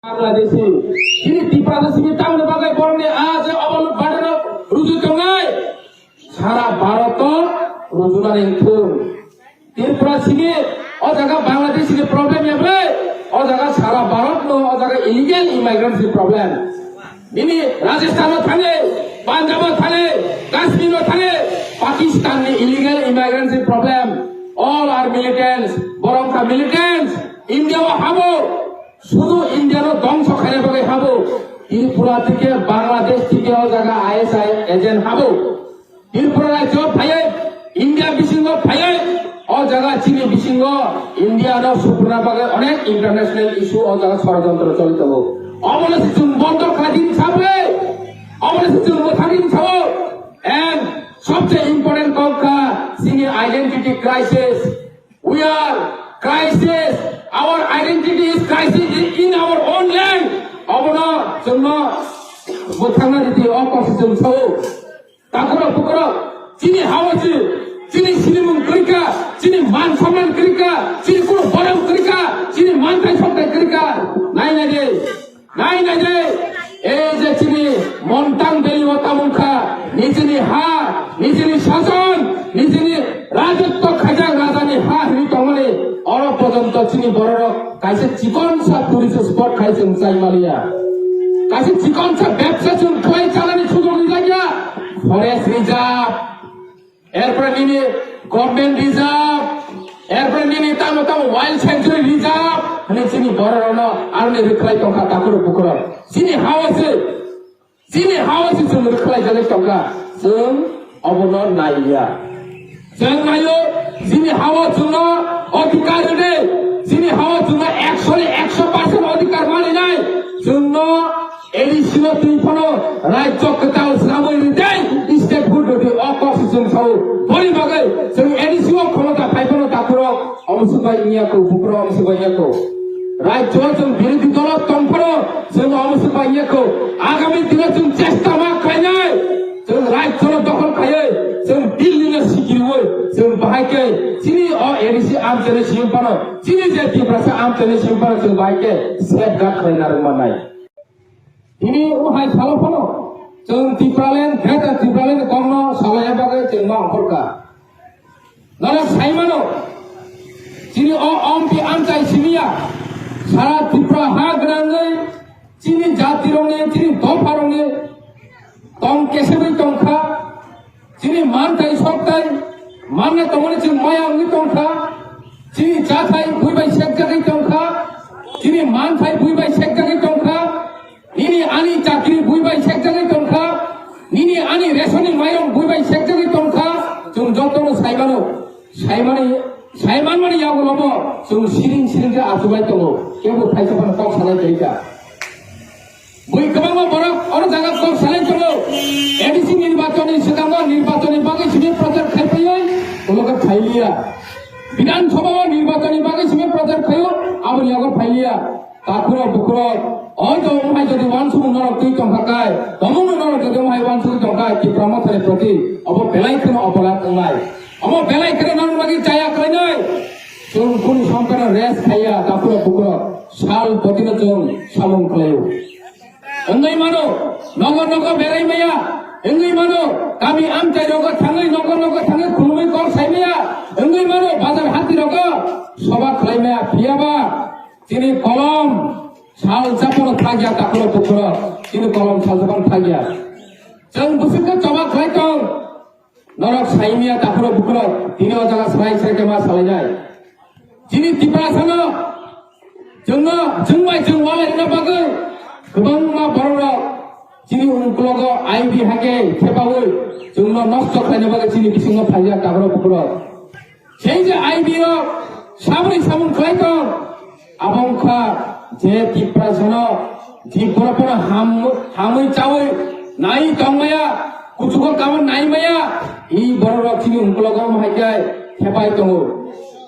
Bangladeshi ini tiba-tiba sini tahun bagai borne aja awal badan rujuk tongai Sarah Barato rujukan itu Tripura sini jaga Bangladesh ini problem ya bre jaga Sarah Barat no jaga illegal immigrants problem ini Rajasthan thane Punjab thane Kashmir thane Pakistan illegal immigrants problem all are militants borongka militants India habo শুধু ইন্ডিয়ার ধ্বংস খাইলে বলে খাবো ত্রিপুরা থেকে বাংলাদেশ থেকে জায়গা ISI agent খাবো ত্রিপুরা রাজ্য ফাইয়ে ইন্ডিয়া বিশিঙ্গ ফাইয়ে ও জায়গা চীনে বিশিঙ্গ ইন্ডিয়ার সুপুরা বাগে অনেক ইন্টারন্যাশনাল ইস্যু ও জায়গা ষড়যন্ত্র চলিত হবো অবলেছে চুন বন্ধ খাদিন ছাপে অবলেছে চুন মোথাদিন ছাবো এন্ড সবচেয়ে ইম্পর্টেন্ট কথা single identity crisis we are crisis our identity is crisis in our own land abona jongno bothangna diti opposition so takoro pukoro chini hawaji chini silimung krika chini man saman krika chini kono boram krika chini man tai soktai krika nai na de ei je chini montang beli otamungkha nijini ha nijini শাসন nijini রাজত্ব খাজা রাজানি হা হি তমলে or পর্যন্ত চিনি বড় কাছে চিকনসা tourist spot খাইছেন চাইমালিয়া কাছে চিকনসা ব্যবসা চুন খয় চালানি সুযোগ নিলাগিয়া ফরেস্ট রিজার্ভ এরপরে নিনি গভর্নমেন্ট রিজার্ভ এরপরে নিনি তাম ওয়াইল্ড স্যাংচুরি রিজার্ভ মানে চিনি বড় না আর নে রিখলাই টঙ্কা তাকুর পুকুর চিনি হাওয়াসি চুন রিখলাই জালে টঙ্কা চুন অবনর নাইয়া जों नायो जिनि हावा जुना अधिकार दे जिनि हावा जुना 100% अधिकार मानिनाय जोंनो एडिसिनो तुइफनो राज्य कताल सामोइ दे स्टेट फुड दे अपोजिशन साउ बरि बागै जों एडिसिनो क्षमता फाइफनो ताकुरो अमसुबाय इयाको बुक्रो अमसुबाय इयाको राज्य जों बिरोधी दल तंफरो जों अमसुबाय इयाको आगामी दिने जों चेष्टा मा खायनाय जों राज्य दखल खायो जों दिल्लीनो सिगिरवो जों बाहायके चिनि एडिसि आमचेने सिमपानो चिनि जे दिब्रासा आमचेने सिमपानो जों बाहायके सेफ गार्ड खालायनार मानाय दिनि उहाय सालफानो जों दिब्रालेन धेता दिब्रालेन गमनो सालाया बागै जों मा अंखरका नारा साइमानो चिनि अम्पि आमचाय सिमिया सारा दिब्रा हा ग्रांगै चिनि जातिरंनि चिनि दफारंनि तम केसेबै तंखा चिनि मानथाय सकथाय मानना तमने जों मायावनि तंखा चिनि जाथाय बुइबाय सेकजागै तंखा चिनि मानथाय बुइबाय सेकजागै तंखा निनि आनि चाकरि बुइबाय सेकजागै तंखा निनि आनि रेशनि माइरं बुइबाय सेकजागै तंखा जों जतनो साइमान माने यागलबो जों सिरिं जे आजुबाय दङ केबो फाइसाफोर कक सालाय दैका বই কমামা বড় অর জায়গা কম সালেন চলো এডিসি নির্বাচনী সিদ্ধান্ত নির্বাচনী বাগে সিমে প্রচার খাইপাই ওলকে ফাইলিয়া বিধানসভা নির্বাচনী বাগে সিমে প্রচার খাইও আবার ইয়াগো ফাইলিয়া তাকুর বুকুর ওই তো ওমাই যদি ওয়ানসু নরক তুই তংখাকায় তমন নরক যদি ওমাই ওয়ানসু তংখায় কি প্রমথরে প্রতি অব বেলাইখনো অপরাধ নাই অব বেলাইখনো নরক লাগি চায়া কই নাই जों কোন সম্পন্ন রেস খাইয়া তাকুর বুকুর সাল পতিন जों সালন খাইও Engai mano, nogo berai maya. Engai mano, kami amcai nogo tangai nogo tangai kulumai kor sai maya. Engai mano, bazar hati nogo, sobak lai maya piaba. Sini kolom, sal japon thagya takuro pukuro. Sini kolom sal japon thagya. Jeng busukka sobak lai tong. Norok sai maya takuro pukuro. Tini ojaga sai ke ma salai jai. Sini tiprasana, jengmai jengwala ina bagai. गोबां बर'राव चिनि उनक्लगो आइबि हागे थेबावो जोंनो नष्ट खायनो बागै चिनि बिसिङाव फाइया दागरो बुकुरो সেই যে IBO Sabri সামুন খাইতো আবংখা যে তিপ্রাসন জিবরপন হামই চাওই নাই তংমায়া কুচুকো কামন নাই মায়া ই বর'রাव চিনি उनक्लगो हाइगाय थेबाय दङ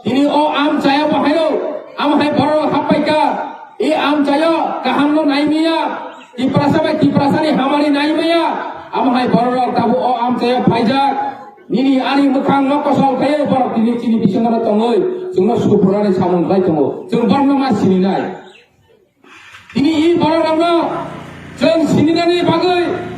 তিনি আম চায়া বাহাयो আম হাই বর'राव हापायका এই আম চায় কাহামনো নাইমিয়া তিপ্রাসানি হামারি নাইমিয়া আমহাই বড়রাव তাবো আম চায় ফাইজাক নিনি আনি মোখাং নকসল খায় বরক দিনি চিনি বিসঙ্গনা তङै जोंनो सुपुरानि सामन बाय दङ जों बर्णमा सिनि नाय दिनै 이 바라보며 전 시민단의 박의